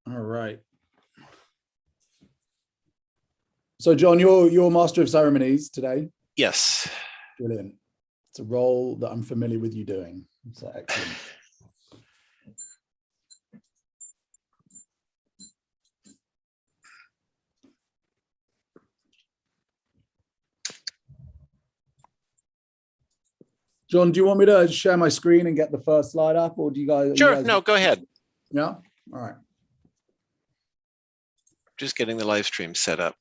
All right. So, John, you're Master of Ceremonies today. Yes. Brilliant. It's a role that I'm familiar with you doing. So excellent. John, do you want me to share my screen and get the first slide up, or do you guys? Sure. No, go ahead. Yeah. All right. Just getting the live stream set up.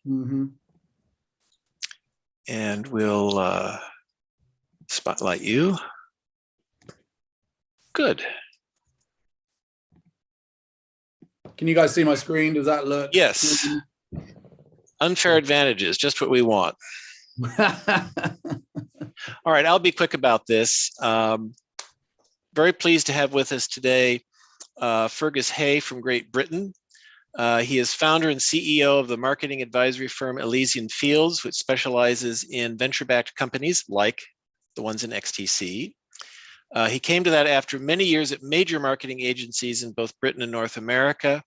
Mm-hmm. And we'll spotlight you. Good. Can you guys see my screen? Does that look? Yes. Unfair advantages, just what we want. All right, I'll be quick about this. Very pleased to have with us today Fergus Hay from Great Britain. He is founder and CEO of the marketing advisory firm Elysian, which specializes in venture-backed companies like the ones in XTC. He came to that after many years at major marketing agencies in both Britain and North America.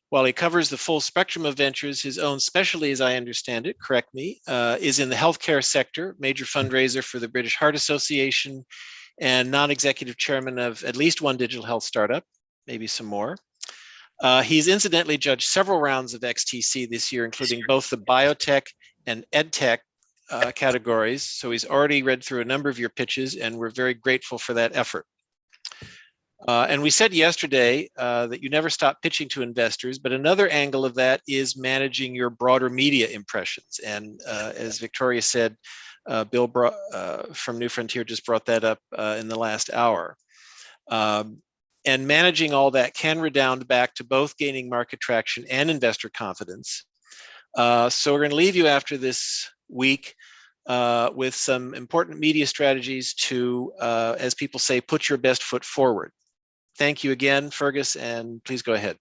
While he covers the full spectrum of ventures, his own specialty, as I understand it, correct me, is in the healthcare sector, major fundraiser for the British Heart Association, and non-executive chairman of at least one digital health startup, maybe some more. He's incidentally judged several rounds of XTC this year, including both the biotech and edtech categories. So he's already read through a number of your pitches, and we're very grateful for that effort. And we said yesterday that you never stop pitching to investors, but another angle of that is managing your broader media impressions. And as Victoria said, Bill from New Frontier just brought that up in the last hour. And managing all that can redound back to both gaining market traction and investor confidence. So we're going to leave you after this week with some important media strategies to, as people say, put your best foot forward. Thank you again, Fergus, and please go ahead.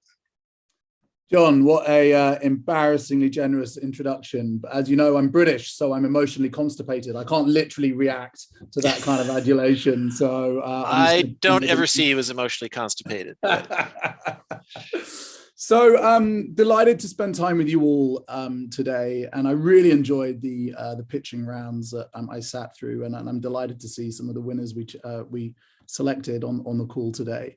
John, what a embarrassingly generous introduction. But as you know, I'm British, so I'm emotionally constipated. I can't literally react to that kind of adulation. So I don't ever see you as emotionally constipated. So delighted to spend time with you all today, and I really enjoyed the pitching rounds that I sat through, and I'm delighted to see some of the winners we selected on the call today.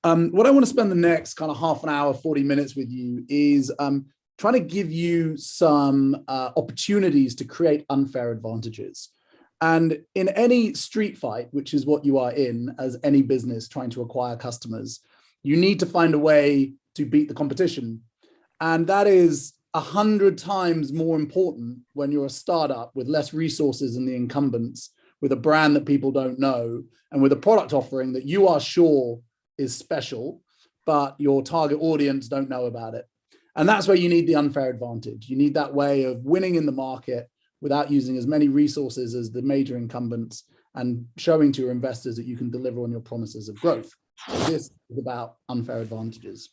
What I want to spend the next kind of half an hour, 40 minutes with you is trying to give you some opportunities to create unfair advantages. And in any street fight, which is what you are in as any business trying to acquire customers, you need to find a way to beat the competition. And that is 100 times more important when you're a startup with less resources than the incumbents, with a brand that people don't know, and with a product offering that you are sure is special, but your target audience don't know about it. And that's where you need the unfair advantage. You need that way of winning in the market without using as many resources as the major incumbents and showing to your investors that you can deliver on your promises of growth. So this is about unfair advantages.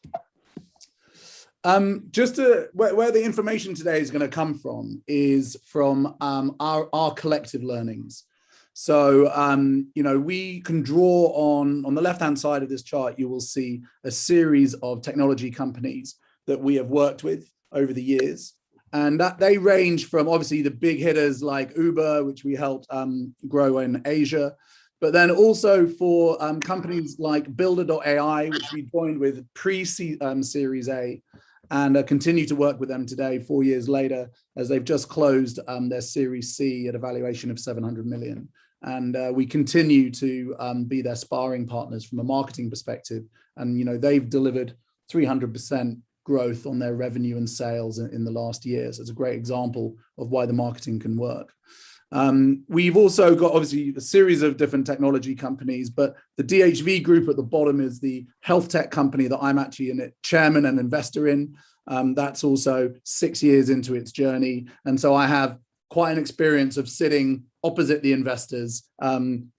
Where the information today is going to come from is from our collective learnings. So, we can draw on the left-hand side of this chart, you will see a series of technology companies that we have worked with over the years. And that they range from obviously the big hitters like Uber, which we helped grow in Asia, but then also for companies like Builder.ai, which we joined with pre-Series A, and continue to work with them today, 4 years later, as they've just closed their Series C at a valuation of 700 million. And we continue to be their sparring partners from a marketing perspective. And, they've delivered 300% growth on their revenue and sales in the last year. So it's a great example of why the marketing can work. We've also got obviously a series of different technology companies, but the DHV group at the bottom is the health tech company that I'm actually in it, chairman and investor in. That's also 6 years into its journey. And so I have quite an experience of sitting opposite the investors,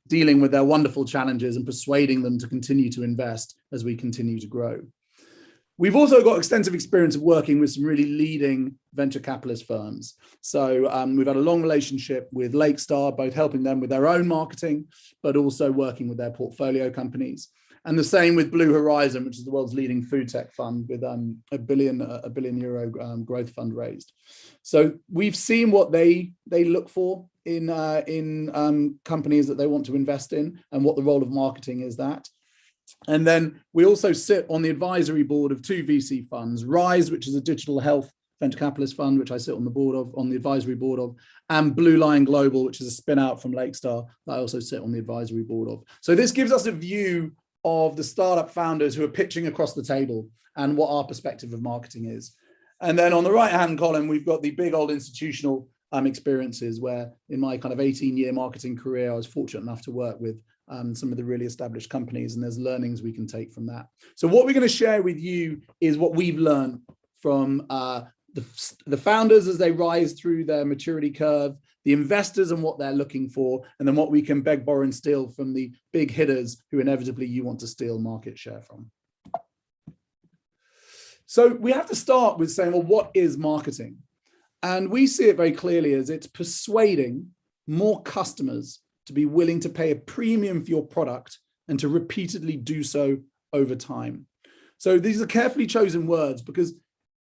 dealing with their wonderful challenges and persuading them to continue to invest as we continue to grow. We've also got extensive experience of working with some really leading venture capitalist firms. So we've had a long relationship with Lakestar, both helping them with their own marketing, but also working with their portfolio companies. And the same with Blue Horizon, which is the world's leading food tech fund with a billion euro growth fund raised. So we've seen what they look for in companies that they want to invest in, and what the role of marketing is that. And then we also sit on the advisory board of 2 VC funds, Rise, which is a digital health venture capitalist fund, which I sit on the advisory board of, and Blue Lion Global, which is a spin out from Lakestar that I also sit on the advisory board of. So this gives us a view of the startup founders who are pitching across the table and what our perspective of marketing is. And then on the right-hand column, we've got the big old institutional experiences, where in my kind of 18-year marketing career, I was fortunate enough to work with some of the really established companies, and there's learnings we can take from that. So what we're going to share with you is what we've learned from the founders as they rise through their maturity curve, the investors and what they're looking for, and then what we can beg, borrow, and steal from the big hitters who inevitably you want to steal market share from. So we have to start with saying, well, what is marketing? And we see it very clearly as it's persuading more customers to be willing to pay a premium for your product and to repeatedly do so over time. So these are carefully chosen words, because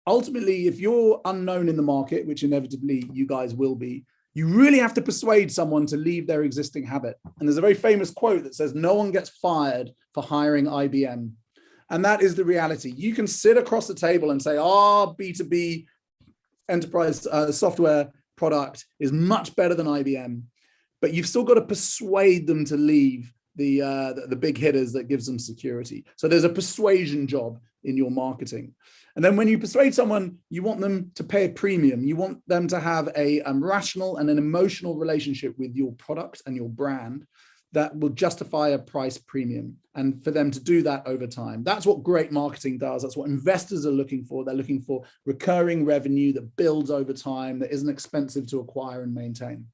ultimately, if you're unknown in the market, which inevitably you guys will be, you really have to persuade someone to leave their existing habit. And there's a very famous quote that says, no one gets fired for hiring IBM. And that is the reality. You can sit across the table and say, our B2B enterprise software product is much better than IBM, but you've still got to persuade them to leave the big hitters that gives them security. So there's a persuasion job in your marketing. And then when you persuade someone, you want them to pay a premium. You want them to have a rational and an emotional relationship with your product and your brand that will justify a price premium, and for them to do that over time. That's what great marketing does. That's what investors are looking for. They're looking for recurring revenue that builds over time, that isn't expensive to acquire and maintain.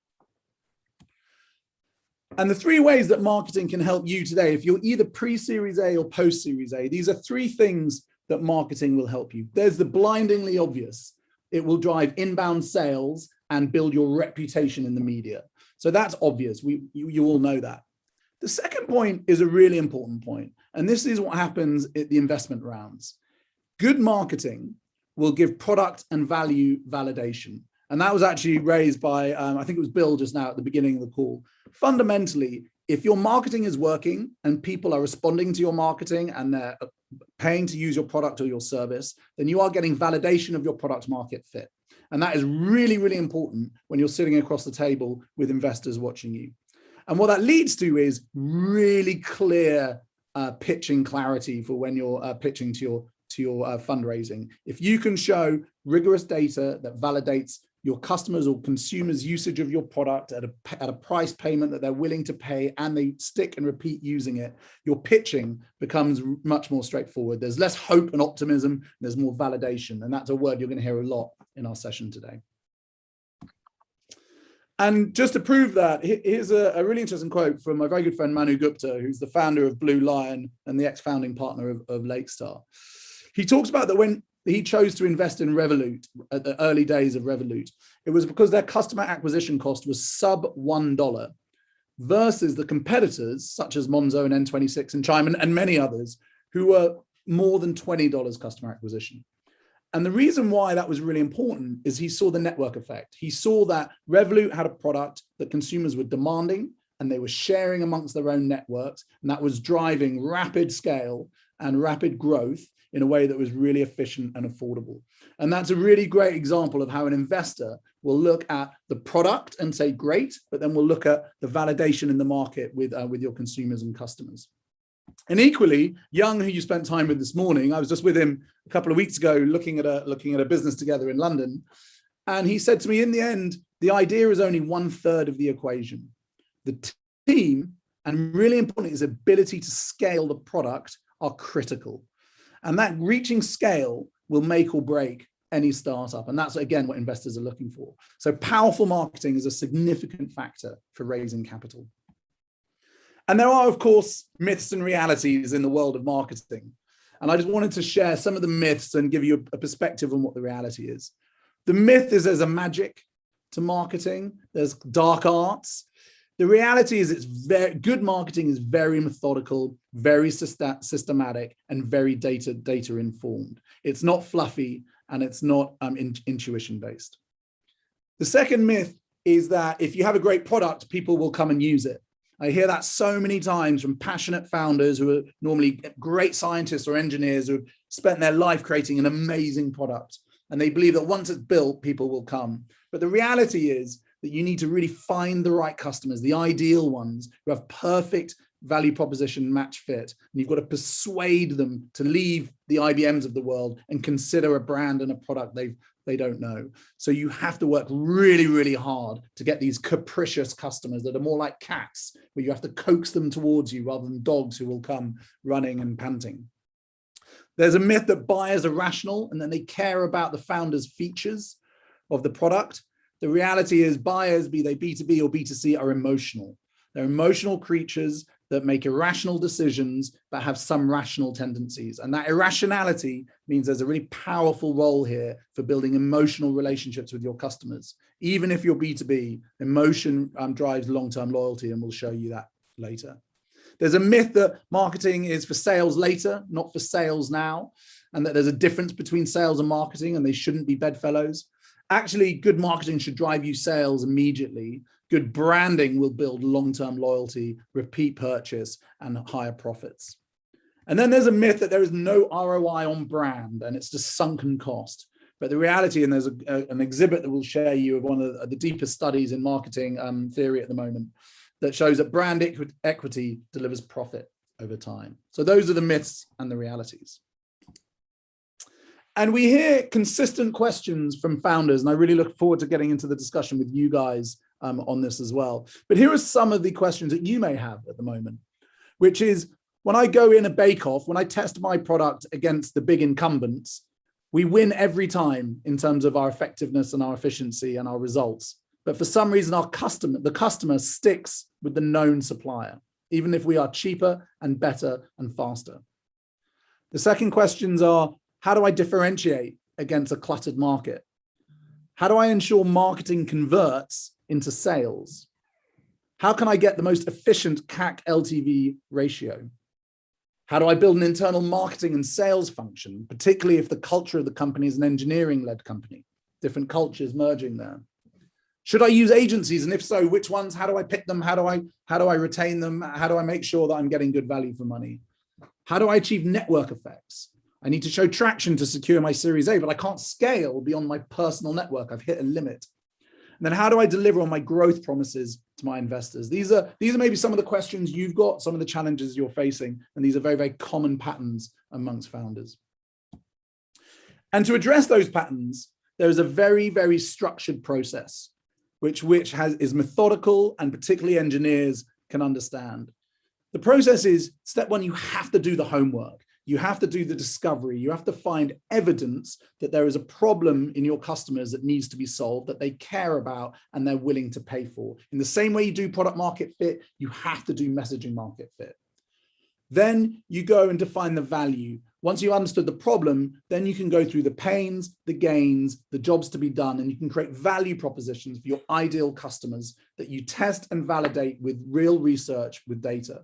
And the 3 ways that marketing can help you today, if you're either pre-Series A or post-Series A, these are 3 things that marketing will help you. There's the blindingly obvious. It will drive inbound sales and build your reputation in the media. So that's obvious. You all know that. The second point is a really important point. And this is what happens at the investment rounds. Good marketing will give product and value validation. And that was actually raised by, I think it was Bill just now at the beginning of the call. Fundamentally, if your marketing is working and people are responding to your marketing and they're paying to use your product or your service, then you are getting validation of your product market fit. And that is really, really important when you're sitting across the table with investors watching you. And what that leads to is really clear pitching clarity for when you're pitching to your fundraising. If you can show rigorous data that validates your customers or consumers' usage of your product at a price payment that they're willing to pay, and they stick and repeat using it, your pitching becomes much more straightforward. There's less hope and optimism, there's more validation. And that's a word you're going to hear a lot in our session today. And just to prove that, here's a really interesting quote from my very good friend Manu Gupta, who's the founder of Blue Lion and the ex-founding partner of Lakestar. He talks about that when he chose to invest in Revolut at the early days of Revolut, it was because their customer acquisition cost was sub $1 versus the competitors such as Monzo and N26 and Chime and many others who were more than $20 customer acquisition. And the reason why that was really important is he saw the network effect. He saw that Revolut had a product that consumers were demanding and they were sharing amongst their own networks, and that was driving rapid scale and rapid growth in a way that was really efficient and affordable. And that's a really great example of how an investor will look at the product and say, great, but then we'll look at the validation in the market with your consumers and customers. And equally, Young, who you spent time with this morning, I was just with him a couple of weeks ago looking at a business together in London. And he said to me, in the end, the idea is only 1/3 of the equation. The team, and really important, his ability to scale the product are critical. And that reaching scale will make or break any startup. And that's, again, what investors are looking for. So powerful marketing is a significant factor for raising capital. And there are, of course, myths and realities in the world of marketing. And I just wanted to share some of the myths and give you a perspective on what the reality is. The myth is there's a magic to marketing. There's dark arts. The reality is it's very good. Marketing is very methodical, very systematic, and very data informed. It's not fluffy and it's not intuition based. The second myth is that if you have a great product, people will come and use it. I hear that so many times from passionate founders who are normally great scientists or engineers who have spent their life creating an amazing product. And they believe that once it's built, people will come. But the reality is that you need to really find the right customers, the ideal ones who have perfect value proposition match fit. And you've got to persuade them to leave the IBMs of the world and consider a brand and a product they don't know. So you have to work really, really hard to get these capricious customers that are more like cats, where you have to coax them towards you rather than dogs who will come running and panting. There's a myth that buyers are rational and then they care about the founder's features of the product. The reality is buyers, be they B2B or B2C, are emotional. They're emotional creatures that make irrational decisions but have some rational tendencies. And that irrationality means there's a really powerful role here for building emotional relationships with your customers. Even if you're B2B, emotion drives long-term loyalty, and we'll show you that later. There's a myth that marketing is for sales later, not for sales now, and that there's a difference between sales and marketing and they shouldn't be bedfellows. Actually, good marketing should drive you sales immediately. Good branding will build long-term loyalty, repeat purchase, and higher profits. And then there's a myth that there is no ROI on brand and it's just sunken cost. But the reality, and there's an exhibit that we'll share you of one of the deepest studies in marketing theory at the moment, that shows that brand equity delivers profit over time. So those are the myths and the realities. And we hear consistent questions from founders, and I really look forward to getting into the discussion with you guys on this as well. But here are some of the questions that you may have at the moment, which is, when I go in a bake-off, when I test my product against the big incumbents, we win every time in terms of our effectiveness and our efficiency and our results. But for some reason, the customer sticks with the known supplier, even if we are cheaper and better and faster. The second questions are, how do I differentiate against a cluttered market? How do I ensure marketing converts into sales? How can I get the most efficient CAC LTV ratio? How do I build an internal marketing and sales function, particularly if the culture of the company is an engineering-led company, different cultures merging there? Should I use agencies? And if so, which ones? How do I pick them? How do I retain them? How do I make sure that I'm getting good value for money? How do I achieve network effects? I need to show traction to secure my Series A, but I can't scale beyond my personal network. I've hit a limit. And then how do I deliver on my growth promises to my investors? These are maybe some of the questions you've got, some of the challenges you're facing, and these are very, very common patterns amongst founders. And to address those patterns, there is a very, very structured process, which is methodical and particularly engineers can understand. The process is, step one, you have to do the homework. You have to do the discovery. You have to find evidence that there is a problem in your customers that needs to be solved, that they care about and they're willing to pay for. In the same way you do product market fit, you have to do messaging market fit. Then you go and define the value. Once you understood the problem, then you can go through the pains, the gains, the jobs to be done, and you can create value propositions for your ideal customers that you test and validate with real research with data.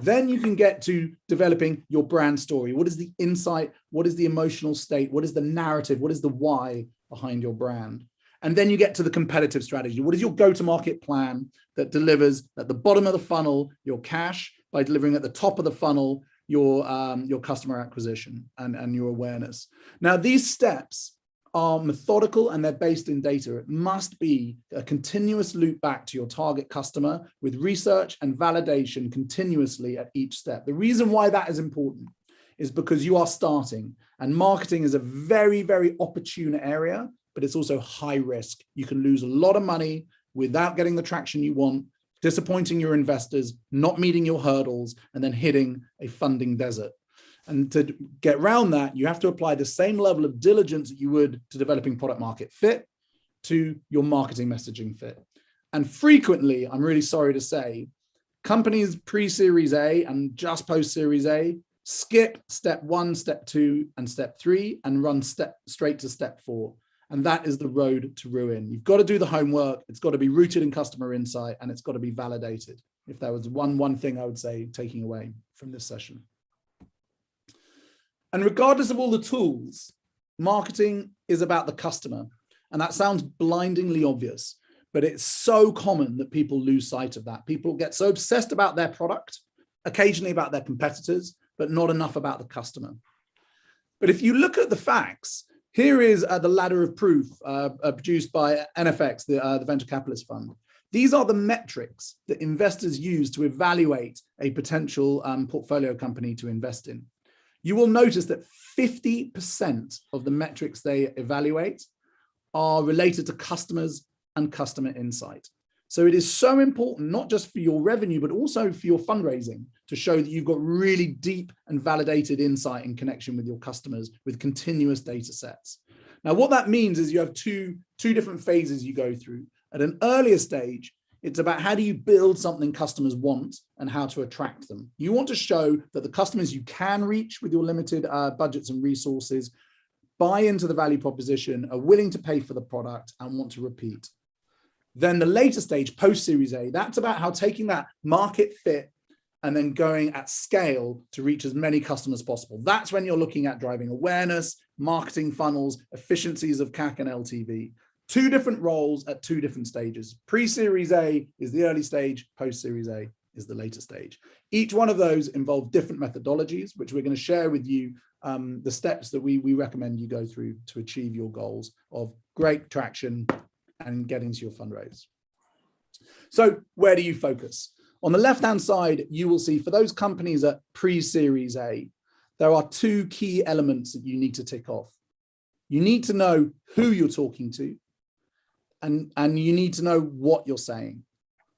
Then you can get to developing your brand story. What is the insight? What is the emotional state? What is the narrative? What is the why behind your brand? And then you get to the competitive strategy. What is your go-to-market plan that delivers at the bottom of the funnel your cash, by delivering at the top of the funnel your customer acquisition and your awareness? Now, these steps are methodical and they're based in data. It must be a continuous loop back to your target customer with research and validation continuously at each step. The reason why that is important is because you are starting, and marketing is a very, very opportune area, but it's also high risk. You can lose a lot of money without getting the traction you want, disappointing your investors, not meeting your hurdles, and then hitting a funding desert. And to get around that, you have to apply the same level of diligence that you would to developing product market fit to your marketing messaging fit. And frequently, I'm really sorry to say, companies pre-Series A and just post-Series A skip step 1, step 2, and step 3 and run straight to step 4. And that is the road to ruin. You've got to do the homework. It's got to be rooted in customer insight, and it's got to be validated. If there was one thing I would say taking away from this session. And regardless of all the tools, marketing is about the customer. And that sounds blindingly obvious, but it's so common that people lose sight of that. People get so obsessed about their product, occasionally about their competitors, but not enough about the customer. But if you look at the facts, here is the ladder of proof produced by NFX, the venture capitalist fund. These are the metrics that investors use to evaluate a potential portfolio company to invest in. You will notice that 50% of the metrics they evaluate are related to customers and customer insight. So it is so important, not just for your revenue, but also for your fundraising, to show that you've got really deep and validated insight in connection with your customers with continuous data sets. Now, what that means is you have two different phases you go through. At an earlier stage, it's about how do you build something customers want and how to attract them. You want to show that the customers you can reach with your limited budgets and resources buy into the value proposition, are willing to pay for the product, and want to repeat. Then the later stage, post-Series A, that's about how taking that market fit and then going at scale to reach as many customers as possible. That's when you're looking at driving awareness, marketing funnels, efficiencies of CAC and LTV. Two different roles at two different stages. Pre-Series A is the early stage, post-Series A is the later stage. Each one of those involve different methodologies, which we're going to share with you the steps that we recommend you go through to achieve your goals of great traction and getting to your fundraise. So where do you focus? On the left-hand side, you will see for those companies at pre-Series A, there are two key elements that you need to tick off. You need to know who you're talking to, and you need to know what you're saying.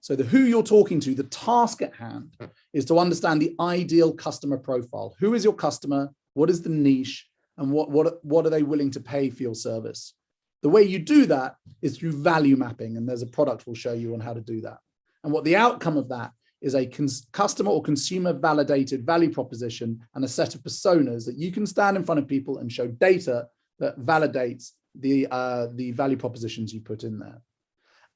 So the who you're talking to, the task at hand is to understand the ideal customer profile. Who is your customer? What is the niche? And what are they willing to pay for your service? The way you do that is through value mapping, and there's a product we'll show you on how to do that. And what the outcome of that is a customer or consumer validated value proposition and a set of personas that you can stand in front of people and show data that validates the value propositions you put in there.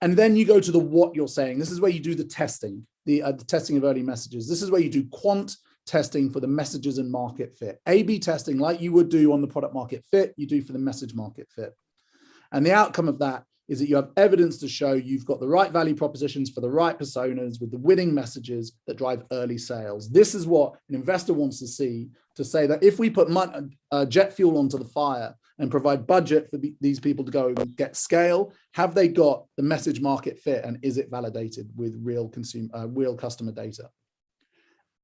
And then you go to the what you're saying. This is where you do the testing, the testing of early messages. This is where you do quant testing for the messages and market fit. A/B testing, like you would do on the product market fit, you do for the message market fit. And the outcome of that is that you have evidence to show you've got the right value propositions for the right personas with the winning messages that drive early sales. This is what an investor wants to see, to say that if we put jet fuel onto the fire and provide budget for these people to go and get scale, have they got the message market fit, and is it validated with real customer data?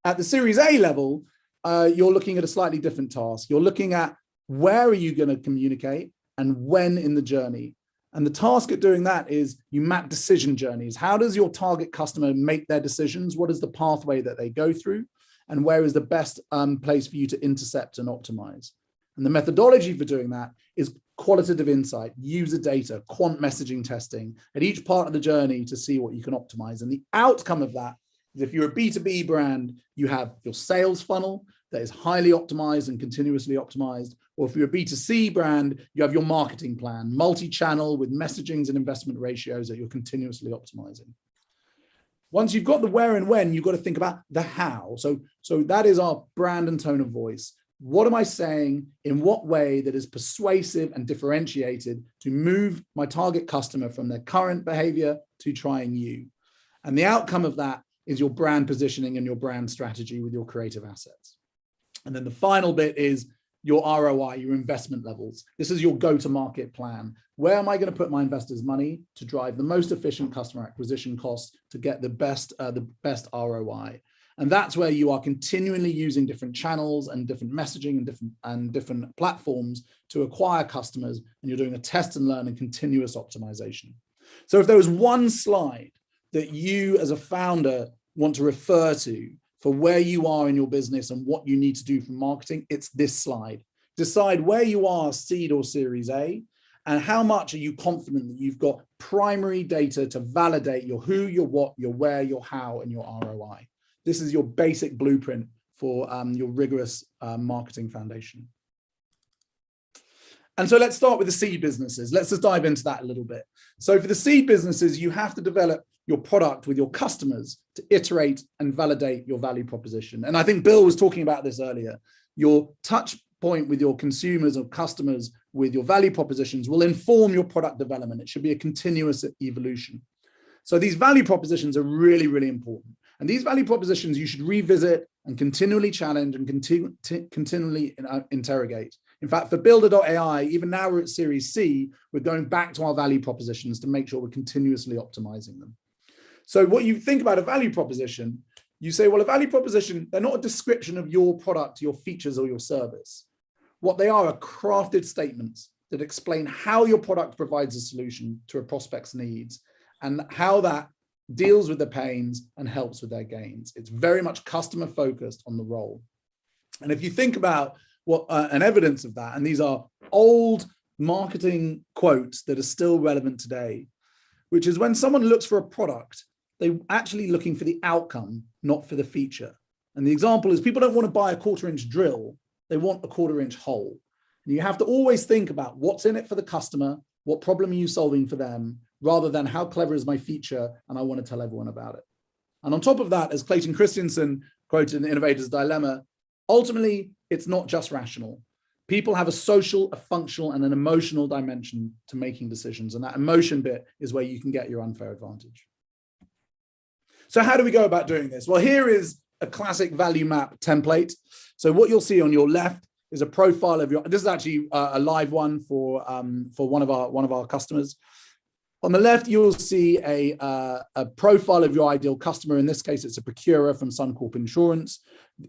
At the Series A level, you're looking at a slightly different task. You're looking at where are you going to communicate and when in the journey. And the task at doing that is you map decision journeys. How does your target customer make their decisions? What is the pathway that they go through? And where is the best place for you to intercept and optimize? And the methodology for doing that is qualitative insight, user data, quant messaging testing at each part of the journey to see what you can optimize. And the outcome of that is, if you're a B2B brand, you have your sales funnel that is highly optimized and continuously optimized. Or if you're a B2C brand, you have your marketing plan, multi-channel with messagings and investment ratios that you're continuously optimizing. Once you've got the where and when, you've got to think about the how. So that is our brand and tone of voice. What am I saying? In what way that is persuasive and differentiated to move my target customer from their current behavior to trying you? And the outcome of that is your brand positioning and your brand strategy with your creative assets. And then the final bit is your ROI, your investment levels. This is your go-to-market plan. Where am I going to put my investors' money to drive the most efficient customer acquisition costs to get the best ROI? And that's where you are continually using different channels and different messaging and different platforms to acquire customers, and you're doing a test and learn and continuous optimization. So if there was one slide that you as a founder want to refer to for where you are in your business and what you need to do for marketing, it's this slide. Decide where you are, seed or Series A, and how much are you confident that you've got primary data to validate your who, your what, your where, your how, and your ROI. This is your basic blueprint for your rigorous marketing foundation. And so let's start with the seed businesses. Let's just dive into that a little bit. So for the seed businesses, you have to develop your product with your customers to iterate and validate your value proposition. And I think Bill was talking about this earlier. Your touch point with your consumers or customers with your value propositions will inform your product development. It should be a continuous evolution. So these value propositions are really, really important. And these value propositions you should revisit and continually challenge and continually interrogate. In fact, for Builder.ai, even now we're at Series C, we're going back to our value propositions to make sure we're continuously optimizing them. So what you think about a value proposition, you say, well, a value proposition, they're not a description of your product, your features, or your service. What they are crafted statements that explain how your product provides a solution to a prospect's needs and how that deals with their pains and helps with their gains. It's very much customer focused on the role. And if you think about what an evidence of that, and these are old marketing quotes that are still relevant today, which is when someone looks for a product, they're actually looking for the outcome, not for the feature. And the example is people don't want to buy a 1/4-inch drill, they want a 1/4-inch hole. And you have to always think about what's in it for the customer, what problem are you solving for them, rather than how clever is my feature and I want to tell everyone about it. And on top of that, as Clayton Christensen quoted in The Innovator's Dilemma, ultimately, it's not just rational. People have a social, a functional, and an emotional dimension to making decisions. And that emotion bit is where you can get your unfair advantage. So how do we go about doing this? Well, here is a classic value map template. So what you'll see on your left is a profile of your, this is actually a live one for one of our customers. On the left, you'll see a profile of your ideal customer. In this case, it's a procurer from Suncorp Insurance.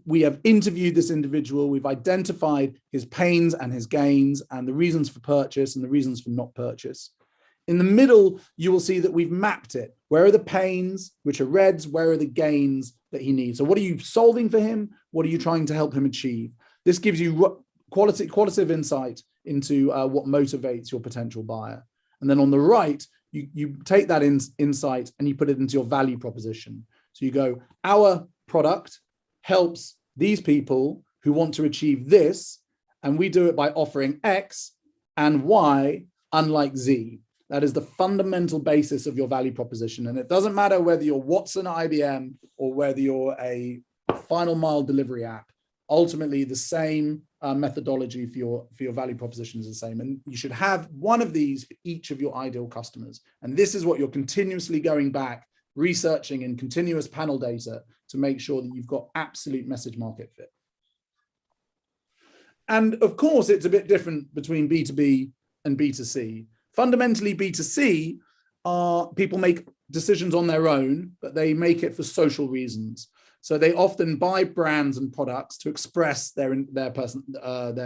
We have interviewed this individual. We've identified his pains and his gains and the reasons for purchase and the reasons for not purchase. In the middle, you will see that we've mapped it. Where are the pains, which are reds? Where are the gains that he needs? So what are you solving for him? What are you trying to help him achieve? This gives you qualitative insight into what motivates your potential buyer. And then on the right, you take that insight and you put it into your value proposition. So you go, our product helps these people who want to achieve this, and we do it by offering X and Y, unlike Z. That is the fundamental basis of your value proposition. And it doesn't matter whether you're Watson at IBM or whether you're a final mile delivery app. Ultimately, the same methodology for your value proposition is the same. And you should have one of these for each of your ideal customers. And this is what you're continuously going back, researching in continuous panel data to make sure that you've got absolute message market fit. And of course, it's a bit different between B2B and B2C. Fundamentally, B2C are people make decisions on their own, but they make it for social reasons. So they often buy brands and products to express their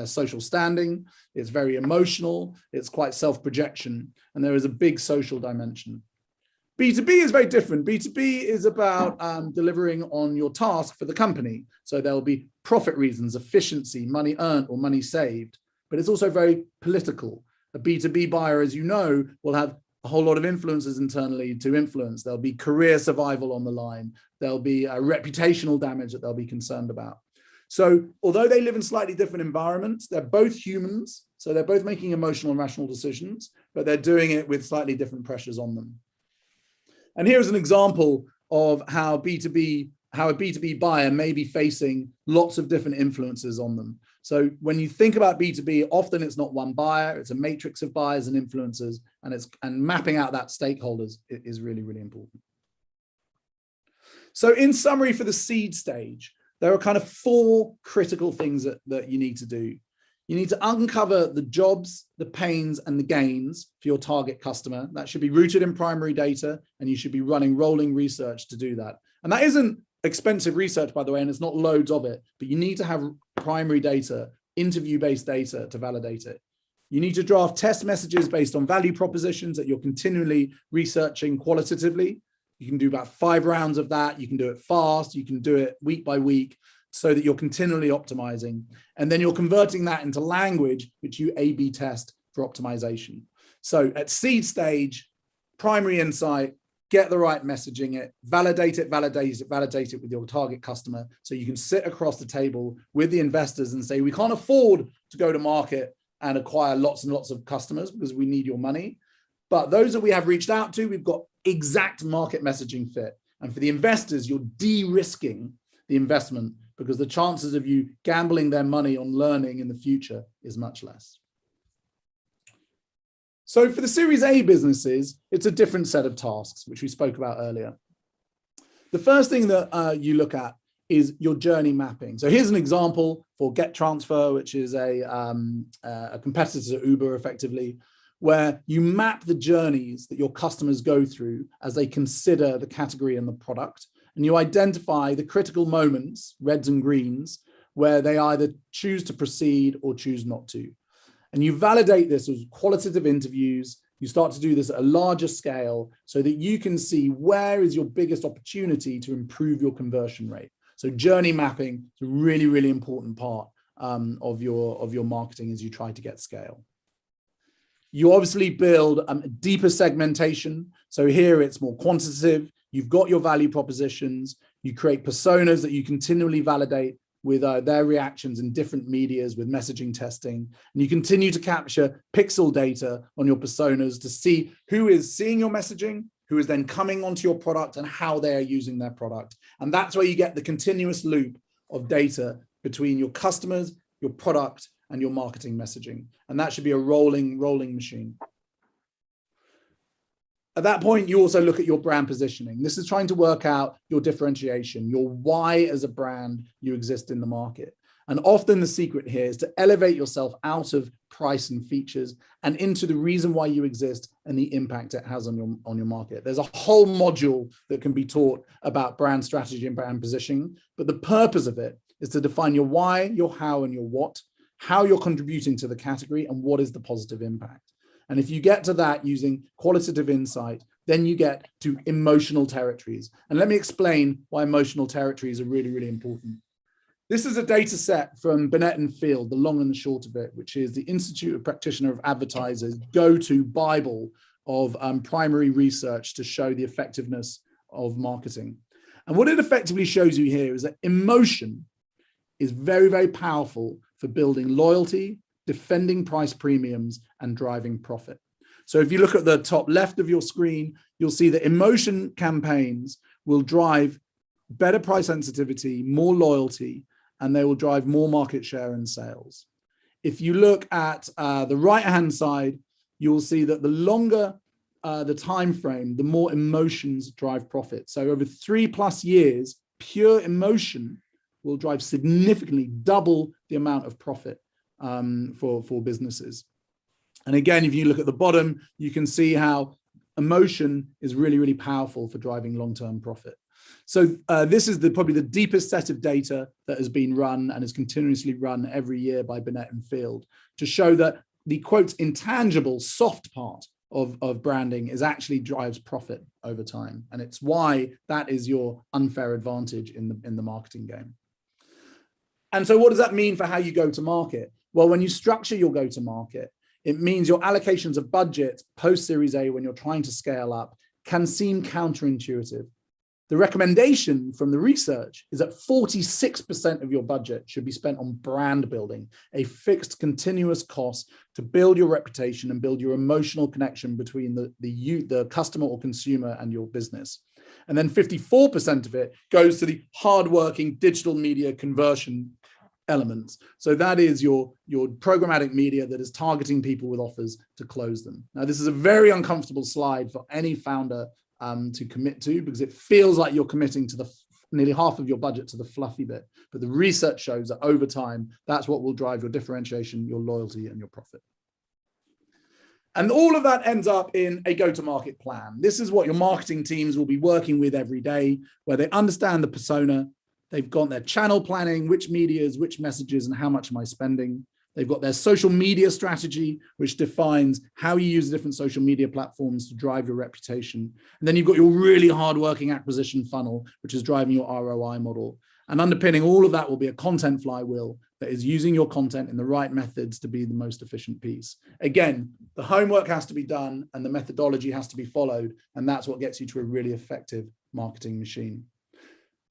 social standing. It's very emotional. It's quite self-projection, and there is a big social dimension. B2B is very different. B2B is about delivering on your task for the company. So there'll be profit reasons, efficiency, money earned or money saved, but it's also very political. A B2B buyer, as you know, will have a whole lot of influences internally to influence. There'll be career survival on the line. There'll be a reputational damage that they'll be concerned about. So although they live in slightly different environments, they're both humans. So they're both making emotional and rational decisions, but they're doing it with slightly different pressures on them. And here's an example of how a B2B buyer may be facing lots of different influences on them. So when you think about B2B, often it's not one buyer, it's a matrix of buyers and influencers, and mapping out that stakeholders is really, really important. So in summary, for the seed stage, there are kind of 4 critical things that you need to do. You need to uncover the jobs, the pains, and the gains for your target customer. That should be rooted in primary data, and you should be running rolling research to do that. And that isn't expensive research, by the way, and it's not loads of it, but you need to have primary data, interview-based data to validate it. You need to draft test messages based on value propositions that you're continually researching qualitatively. You can do about 5 rounds of that. You can do it fast. You can do it week by week so that you're continually optimizing. And then you're converting that into language, which you A/B test for optimization. So at seed stage, primary insight, get the right messaging, validate it with your target customer. So you can sit across the table with the investors and say, we can't afford to go to market and acquire lots and lots of customers because we need your money. But those that we have reached out to, we've got exact market messaging fit. And for the investors, you're de-risking the investment because the chances of you gambling their money on learning in the future is much less. So for the Series A businesses, it's a different set of tasks, which we spoke about earlier. The first thing that you look at is your journey mapping. So here's an example for GetTransfer, which is a competitor to Uber effectively, where you map the journeys that your customers go through as they consider the category and the product. And you identify the critical moments, reds and greens, where they either choose to proceed or choose not to. And you validate this with qualitative interviews. You start to do this at a larger scale so that you can see where is your biggest opportunity to improve your conversion rate. So journey mapping is a really, really important part of your marketing as you try to get scale. You obviously build a deeper segmentation. So here it's more quantitative. You've got your value propositions. You create personas that you continually validate with their reactions in different medias with messaging testing. And you continue to capture pixel data on your personas to see who is seeing your messaging, who is then coming onto your product and how they are using their product. And that's where you get the continuous loop of data between your customers, your product, and your marketing messaging. And that should be a rolling machine. At that point, you also look at your brand positioning. This is trying to work out your differentiation, your why as a brand you exist in the market. And often the secret here is to elevate yourself out of price and features and into the reason why you exist and the impact it has on your market. There's a whole module that can be taught about brand strategy and brand positioning, but the purpose of it is to define your why, your how, and your what, how you're contributing to the category, and what is the positive impact. And if you get to that using qualitative insight, then you get to emotional territories. And let me explain why emotional territories are really, really important. This is a data set from Binet and Field, the long and the short of it, which is the Institute of Practitioner of Advertisers' go-to Bible of primary research to show the effectiveness of marketing. And what it effectively shows you here is that emotion is very, very powerful for building loyalty, defending price premiums, and driving profit. So if you look at the top left of your screen, you'll see that emotion campaigns will drive better price sensitivity, more loyalty, and they will drive more market share and sales. If you look at the right-hand side, you'll see that the longer the time frame, the more emotions drive profit. So over 3+ years, pure emotion will drive significantly double the amount of profit for businesses. And again, if you look at the bottom, you can see how emotion is really, really powerful for driving long-term profit. So this is probably the deepest set of data that has been run and is continuously run every year by Binet and Field to show that the quote intangible soft part of branding is actually drives profit over time. And it's why that is your unfair advantage in the marketing game. And so what does that mean for how you go to market? Well, when you structure your go to market, it means your allocations of budget post Series A when you're trying to scale up can seem counterintuitive. The recommendation from the research is that 46% of your budget should be spent on brand building, a fixed continuous cost to build your reputation and build your emotional connection between the customer or consumer and your business. And then 54% of it goes to the hardworking digital media conversion elements. So that is your programmatic media that is targeting people with offers to close them. Now, this is a very uncomfortable slide for any founder to commit to, because it feels like you're committing to nearly half of your budget to the fluffy bit. But the research shows that over time, that's what will drive your differentiation, your loyalty, and your profit. And all of that ends up in a go-to-market plan. This is what your marketing teams will be working with every day, where they understand the persona. They've got their channel planning, which medias, which messages, and how much am I spending. They've got their social media strategy, which defines how you use different social media platforms to drive your reputation. And then you've got your really hardworking acquisition funnel, which is driving your ROI model. And underpinning all of that will be a content flywheel that is using your content in the right methods to be the most efficient piece. Again, the homework has to be done and the methodology has to be followed. And that's what gets you to a really effective marketing machine.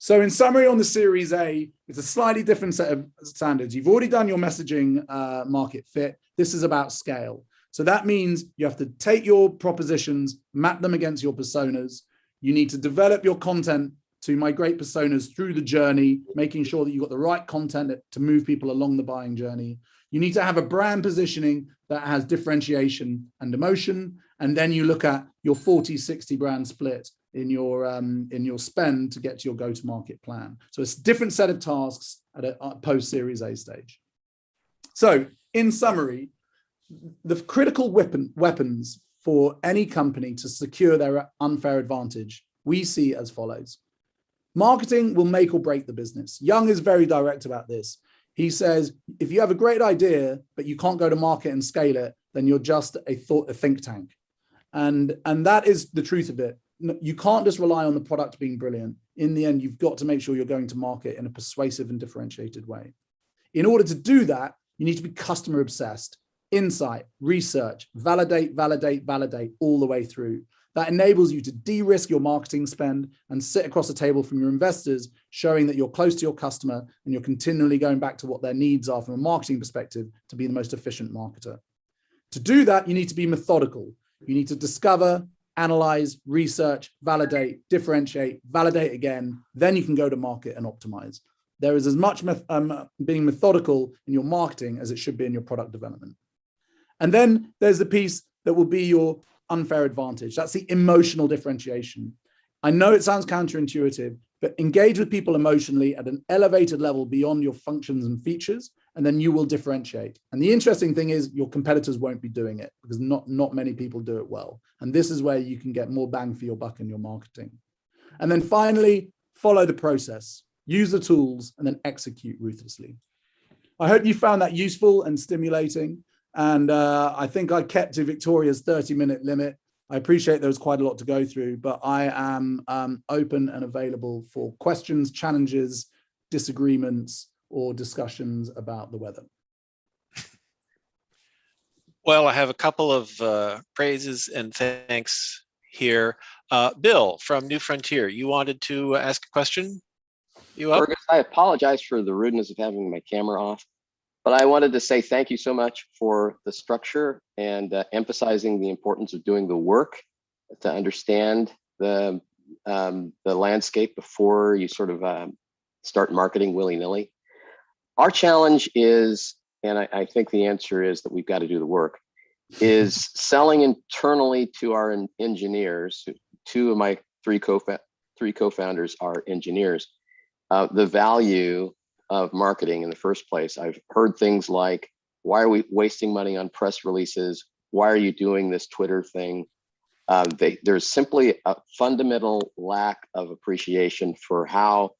So in summary, on the Series A, it's a slightly different set of standards. You've already done your messaging market fit. This is about scale. So that means you have to take your propositions, map them against your personas. You need to develop your content to migrate personas through the journey, making sure that you've got the right content to move people along the buying journey. You need to have a brand positioning that has differentiation and emotion. And then you look at your 40-60 brand split in your spend to get to your go-to-market plan. So it's a different set of tasks at a post-Series A stage. So in summary, the critical weapons for any company to secure their unfair advantage, we see as follows. Marketing will make or break the business. Young is very direct about this. He says, if you have a great idea, but you can't go to market and scale it, then you're just a think tank. And that is the truth of it. You can't just rely on the product being brilliant. In the end, you've got to make sure you're going to market in a persuasive and differentiated way. In order to do that, you need to be customer obsessed. Insight, research, validate all the way through. That enables you to de-risk your marketing spend and sit across the table from your investors, showing that you're close to your customer and you're continually going back to what their needs are from a marketing perspective to be the most efficient marketer. To do that, you need to be methodical. You need to discover, analyze, research, validate, differentiate, validate again. Then you can go to market and optimize. There is as much being methodical in your marketing as it should be in your product development. And then there's the piece that will be your unfair advantage. That's the emotional differentiation. I know it sounds counterintuitive, but engage with people emotionally at an elevated level beyond your functions and features, and then you will differentiate. And the interesting thing is your competitors won't be doing it because not many people do it well. And this is where you can get more bang for your buck in your marketing. And then finally, follow the process, use the tools, and then execute ruthlessly. I hope you found that useful and stimulating. And I think I kept to Victoria's 30-minute limit. I appreciate there was quite a lot to go through, but I am open and available for questions, challenges, disagreements, or discussions about the weather. Well, I have a couple of praises and thanks here. Bill from New Frontier, you wanted to ask a question? You up? Fergus, I apologize for the rudeness of having my camera off, but I wanted to say thank you so much for the structure and emphasizing the importance of doing the work to understand the landscape before you sort of start marketing willy-nilly. Our challenge is, and I think the answer is that we've got to do the work, is selling internally to our engineers. Two of my three co-founders are engineers. The value of marketing in the first place. I've heard things like, why are we wasting money on press releases? Why are you doing this Twitter thing? There's simply a fundamental lack of appreciation for how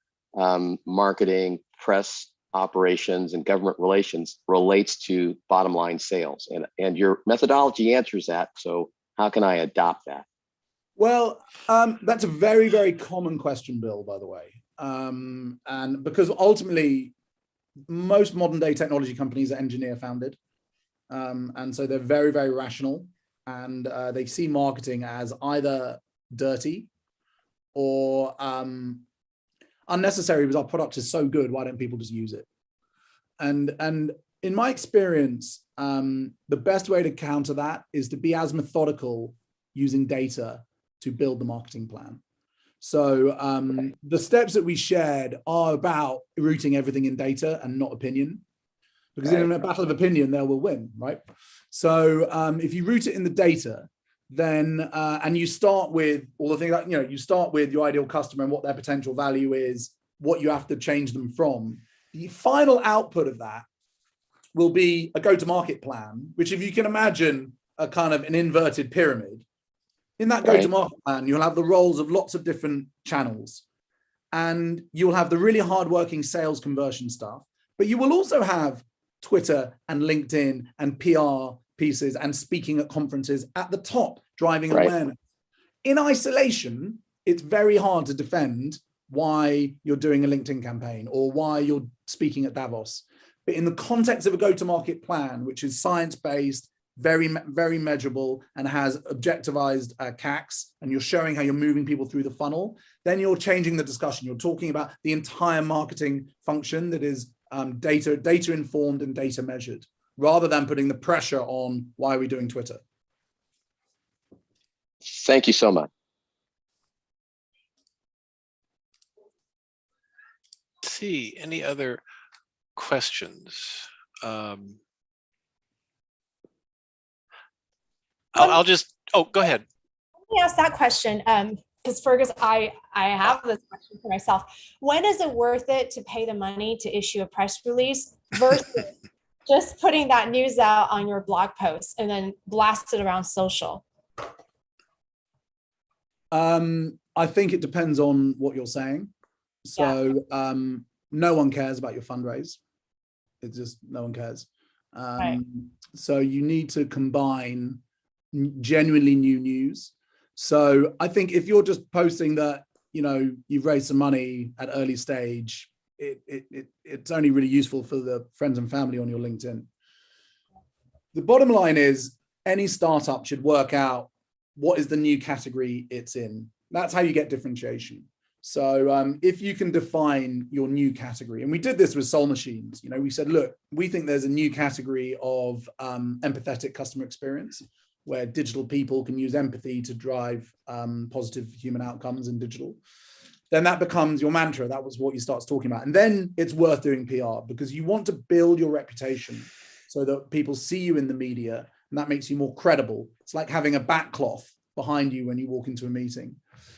marketing, press operations, and government relations relates to bottom line sales. And your methodology answers that. So how can I adopt that? Well, that's a very, very common question, Bill, by the way. And because ultimately, most modern day technology companies are engineer founded. And so they're very, very rational. And they see marketing as either dirty or unnecessary because our product is so good. Why don't people just use it? And in my experience, the best way to counter that is to be as methodical using data to build the marketing plan. So the steps that we shared are about rooting everything in data and not opinion, because in a battle of opinion, they will win, right? So if you root it in the data, then and you start with all the things that, you start with your ideal customer and what their potential value is, what you have to change them from. The final output of that will be a go-to-market plan, which, if you can imagine a kind of an inverted pyramid, in that go-to-market plan, you'll have the roles of lots of different channels, and you'll have the really hardworking sales conversion stuff, but you will also have Twitter and LinkedIn and PR pieces and speaking at conferences at the top, driving awareness. In isolation, it's very hard to defend why you're doing a LinkedIn campaign or why you're speaking at Davos. But in the context of a go-to-market plan, which is science-based, very measurable, and has objectivized CACs, and you're showing how you're moving people through the funnel, then you're changing the discussion. You're talking about the entire marketing function that is data informed and data measured, rather than putting the pressure on why are we doing Twitter. Thank you so much. Let's see, any other questions? I'll just, go ahead. Let me ask that question, because Fergus, I have this question for myself. When is it worth it to pay the money to issue a press release versus just putting that news out on your blog post and then blast it around social? I think it depends on what you're saying. So no one cares about your fundraise. It's just no one cares. Right. So you need to combine genuinely new news. So I think if you're just posting that, you know, you've raised some money at early stage, it's only really useful for the friends and family on your LinkedIn. The bottom line is any startup should work out what is the new category it's in. That's how you get differentiation. So if you can define your new category, and we did this with Soul Machines, you know, we said, look, we think there's a new category of empathetic customer experience, where digital people can use empathy to drive positive human outcomes in digital. Then that becomes your mantra. That was what you start talking about. And then it's worth doing PR, because you want to build your reputation so that people see you in the media, and that makes you more credible. It's like having a backcloth behind you when you walk into a meeting.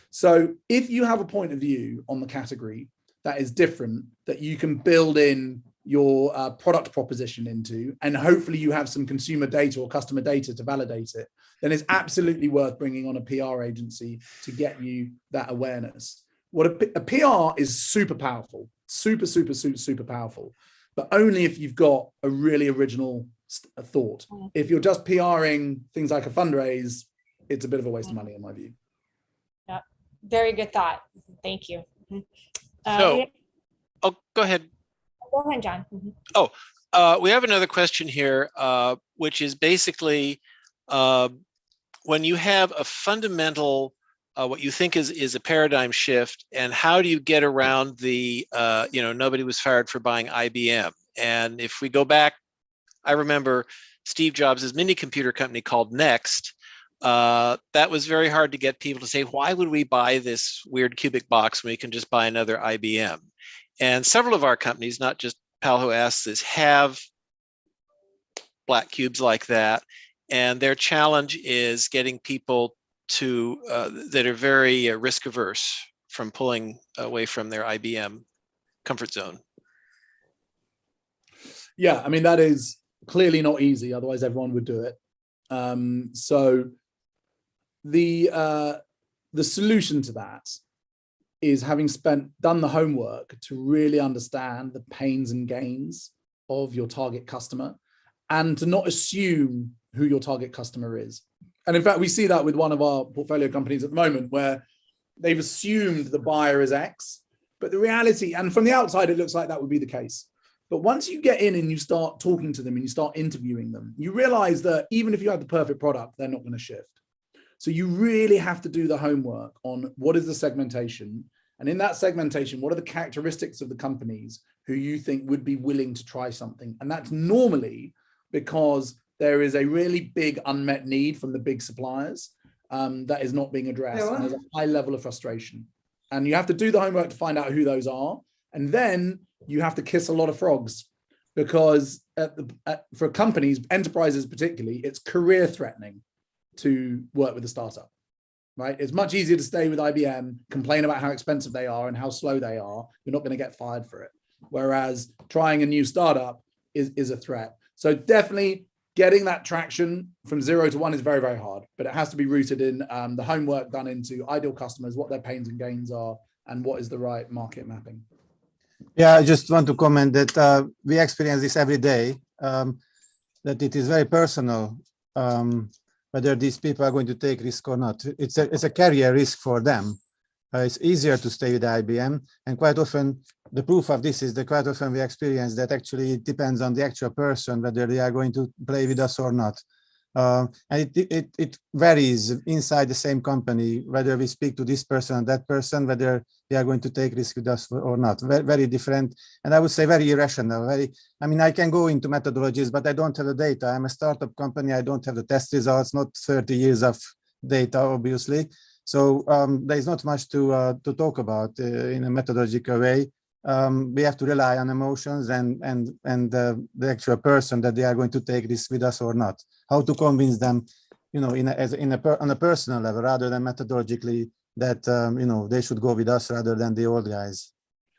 So if you have a point of view on the category that is different, that you can build in your product proposition into, and hopefully you have some consumer data or customer data to validate it, then it's absolutely worth bringing on a PR agency to get you that awareness. What a PR is super powerful, super powerful, but only if you've got a really original thought. If you're just PRing things like a fundraise, it's a bit of a waste of money in my view. Yeah, very good thought. Thank you. So, go ahead. Go ahead, John. We have another question here, which is basically when you have a fundamental, what you think is a paradigm shift, and how do you get around the, nobody was fired for buying IBM. And if we go back, I remember Steve Jobs' mini computer company called Next. That was very hard to get people to say, why would we buy this weird cubic box when we can just buy another IBM? And several of our companies, not just Pal who asked this, have black cubes like that. And their challenge is getting people to that are very risk averse from pulling away from their IBM comfort zone. Yeah, I mean, that is clearly not easy. Otherwise, everyone would do it. So the solution to that is having done the homework to really understand the pains and gains of your target customer, and to not assume who your target customer is. And in fact, we see that with one of our portfolio companies at the moment, where they've assumed the buyer is X, but the reality, and from the outside, it looks like that would be the case. But once you get in and you start talking to them and you start interviewing them, you realize that even if you have the perfect product, they're not going to shift. So you really have to do the homework on what is the segmentation. And in that segmentation, what are the characteristics of the companies who you think would be willing to try something? And that's normally because there is a really big unmet need from the big suppliers that is not being addressed. And there's a high level of frustration. And you have to do the homework to find out who those are. And then you have to kiss a lot of frogs, because for companies, enterprises particularly, it's career threatening to work with a startup, right? It's much easier to stay with IBM, complain about how expensive they are and how slow they are. You're not going to get fired for it. Whereas trying a new startup is a threat. So definitely getting that traction from 0 to 1 is very, very hard, but it has to be rooted in the homework done into ideal customers, what their pains and gains are, and what is the right market mapping. Yeah, I just want to comment that we experience this every day, that it is very personal whether these people are going to take risk or not. It's a career risk for them. It's easier to stay with IBM, and quite often the proof of this is that quite often we experience that actually it depends on the actual person whether they are going to play with us or not. And it varies inside the same company, whether we speak to this person or that person, whether they are going to take risk with us or not. Very, very different. And I would say very irrational. I mean, I can go into methodologies, but I don't have the data. I'm a startup company. I don't have the test results, not 30 years of data, obviously. So there is not much to talk about in a methodological way. We have to rely on emotions and the actual person that they are going to take this with us or not. How to convince them, you know, on a personal level rather than methodologically that you know, they should go with us rather than the old guys.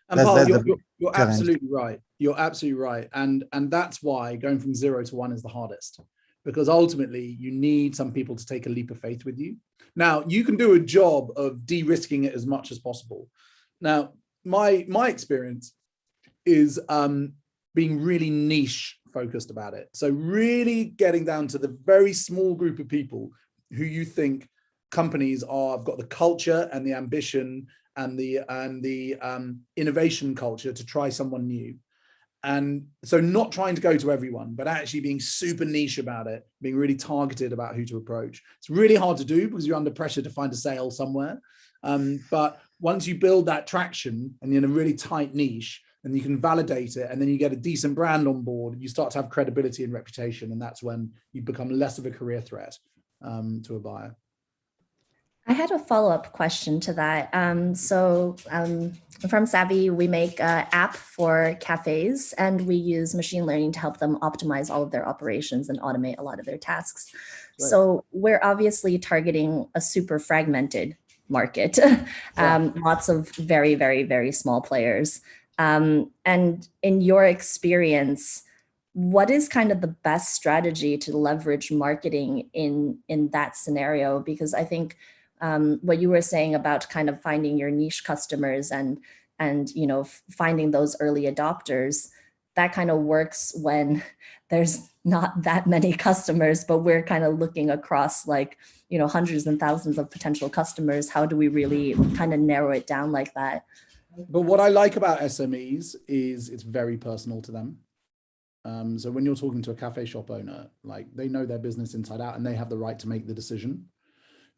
And Paul, you're absolutely right. You're absolutely right, and that's why going from 0 to 1 is the hardest, because ultimately you need some people to take a leap of faith with you. Now you can do a job of de-risking it as much as possible. Now my experience is being really niche focused about it. So really getting down to the very small group of people who you think companies have got the culture and the ambition and the innovation culture to try someone new. And so not trying to go to everyone, but actually being super niche about it, being really targeted about who to approach. It's really hard to do because you're under pressure to find a sale somewhere. But once you build that traction and you're in a really tight niche and you can validate it, and then you get a decent brand on board, you start to have credibility and reputation. And that's when you become less of a career threat to a buyer. I had a follow-up question to that. From Savvy, we make an app for cafes, and we use machine learning to help them optimize all of their operations and automate a lot of their tasks. Right. So we're obviously targeting a super fragmented market, lots of very, very, very small players. And in your experience, what is kind of the best strategy to leverage marketing in that scenario? Because I think what you were saying about kind of finding your niche customers and you know, finding those early adopters, that kind of works when there's not that many customers, but we're kind of looking across, like, you know, hundreds and thousands of potential customers. How do we really kind of narrow it down like that? But what I like about SMEs is it's very personal to them. So when you're talking to a cafe shop owner, like, they know their business inside out and they have the right to make the decision.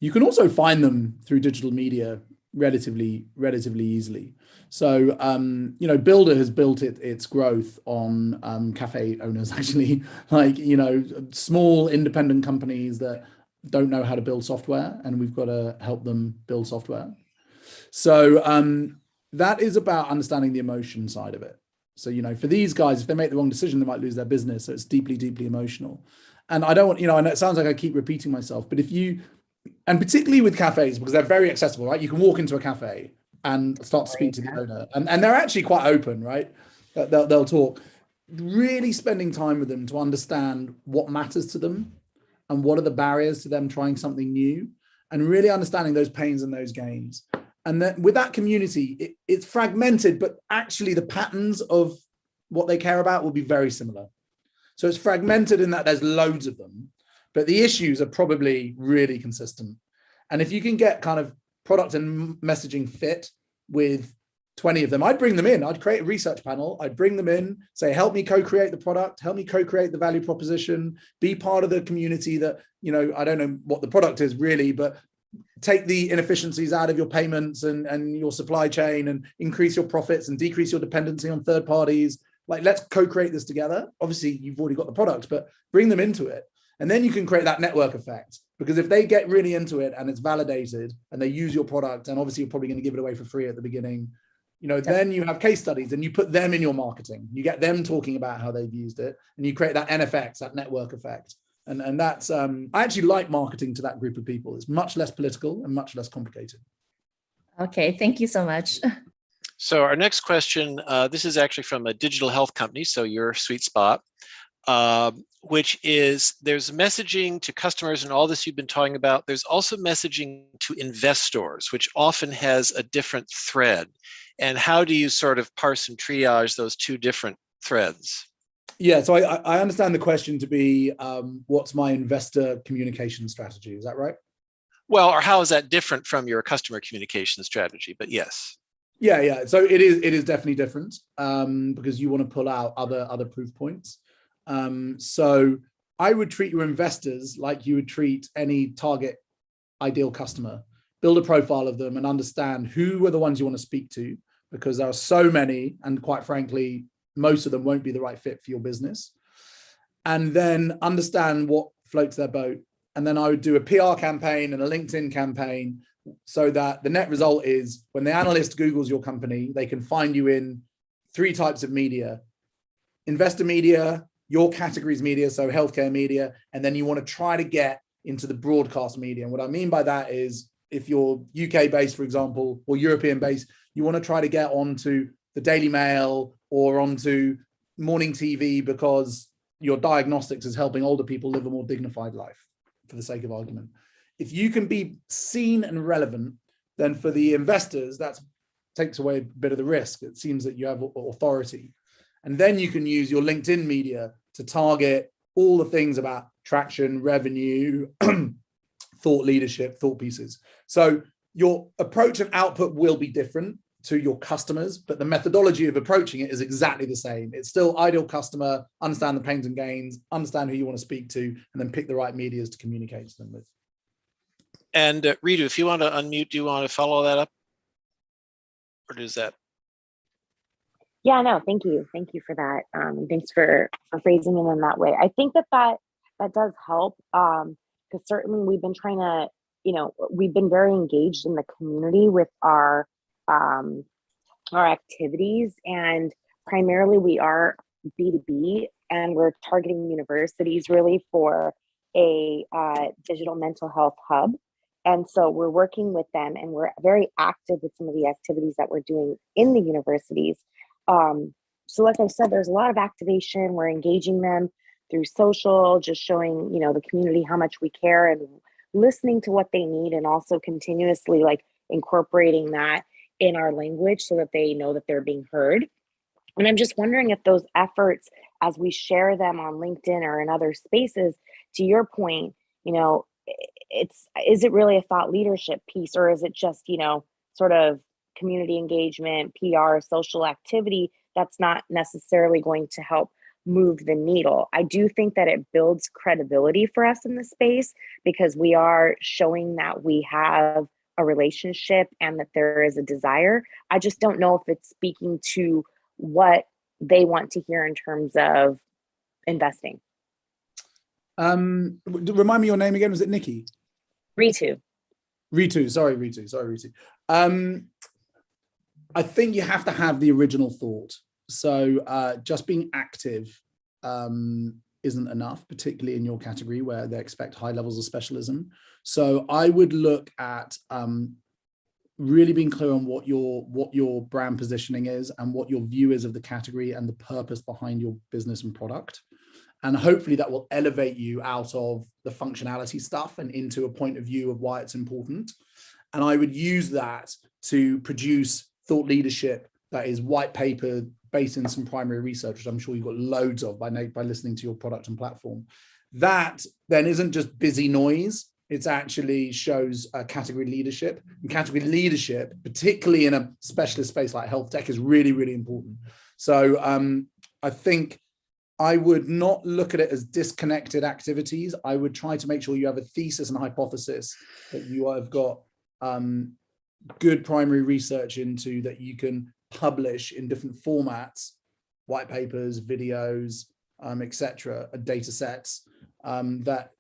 You can also find them through digital media relatively easily. So, you know, Builder has built its growth on cafe owners, actually, like, you know, small independent companies that don't know how to build software, and we've got to help them build software. So that is about understanding the emotion side of it. So, you know, for these guys, if they make the wrong decision, they might lose their business. So it's deeply, deeply emotional. And I don't want, you know, and it sounds like I keep repeating myself, but if you, and particularly with cafes, because they're very accessible, right? You can walk into a cafe and start to speak to the owner, and they're actually quite open, right? They'll talk. Really spending time with them to understand what matters to them and what are the barriers to them trying something new, and really understanding those pains and those gains. And then with that community, it's fragmented, but actually the patterns of what they care about will be very similar. So it's fragmented in that there's loads of them, but the issues are probably really consistent. And if you can get kind of product and messaging fit with 20 of them, I'd bring them in. I'd create a research panel. I'd bring them in, say, help me co-create the product, help me co-create the value proposition, be part of the community that, you know, I don't know what the product is really, but take the inefficiencies out of your payments and your supply chain and increase your profits and decrease your dependency on third parties. Like, let's co-create this together. Obviously, you've already got the product, but bring them into it. And then you can create that network effect, because if they get really into it and it's validated and they use your product, and obviously you're probably going to give it away for free at the beginning, you know, then you have case studies and you put them in your marketing. You get them talking about how they've used it, and you create that NFX, that network effect. And that's, I actually like marketing to that group of people. It's much less political and much less complicated. Okay, thank you so much. So our next question, this is actually from a digital health company, so your sweet spot, which is, there's messaging to customers and all this you've been talking about. There's also messaging to investors, which often has a different thread. And how do you sort of parse and triage those two different threads? Yeah, so I understand the question to be, what's my investor communication strategy? Is that right? Well, or how is that different from your customer communication strategy? But yes. Yeah. So it is definitely different, because you want to pull out other proof points. So I would treat your investors like you would treat any target ideal customer. Build a profile of them and understand who are the ones you want to speak to, because there are so many, and quite frankly, most of them won't be the right fit for your business. And then understand what floats their boat. And then I would do a PR campaign and a LinkedIn campaign, so that the net result is when the analyst Googles your company, they can find you in 3 types of media: investor media, your categories media, so healthcare media, and then you want to try to get into the broadcast media. And what I mean by that is, if you're UK based, for example, or European based, you want to try to get onto the Daily Mail or onto morning TV, because your diagnostics is helping older people live a more dignified life, for the sake of argument. If you can be seen and relevant, then for the investors, that takes away a bit of the risk. It seems that you have authority. And then you can use your LinkedIn media to target all the things about traction, revenue, thought leadership, thought pieces. So your approach and output will be different to your customers, but the methodology of approaching it is exactly the same. It's still ideal customer, understand the pains and gains, understand who you want to speak to, and then pick the right medias to communicate to them with. And Ritu, if you want to unmute, do you want to follow that up? Or does that? Yeah, no, thank you. Thank you for that. Thanks for phrasing it in that way. I think that does help, because certainly we've been trying to, we've been very engaged in the community with our activities, and primarily we are B2B, and we're targeting universities really for a digital mental health hub. And so we're working with them, and we're very active with some of the activities that we're doing in the universities. So like I said, there's a lot of activation. We're engaging them through social, just showing, the community how much we care and listening to what they need, and also continuously like incorporating that in our language so that they know that they're being heard. And I'm just wondering if those efforts, as we share them on LinkedIn or in other spaces, to your point, is it really a thought leadership piece, or is it just, sort of community engagement, PR, social activity that's not necessarily going to help move the needle? I do think that it builds credibility for us in the space, because we are showing that we have a relationship and that there is a desire. I just don't know if it's speaking to what they want to hear in terms of investing. Remind me your name again. Was it Nikki? Ritu. Sorry, Ritu. I think you have to have the original thought. So just being active isn't enough, particularly in your category where they expect high levels of specialism. So I would look at really being clear on what your brand positioning is and what your view is of the category and the purpose behind your business and product. And hopefully that will elevate you out of the functionality stuff and into a point of view of why it's important. And I would use that to produce thought leadership that is white paper based in some primary research, which I'm sure you've got loads of by listening to your product and platform. That then isn't just busy noise. It actually shows category leadership. And category leadership, particularly in a specialist space like health tech, is really, really important. So I think I would not look at it as disconnected activities. I would try to make sure you have a thesis and hypothesis that you have got good primary research into, that you can publish in different formats, white papers, videos, etc., data sets that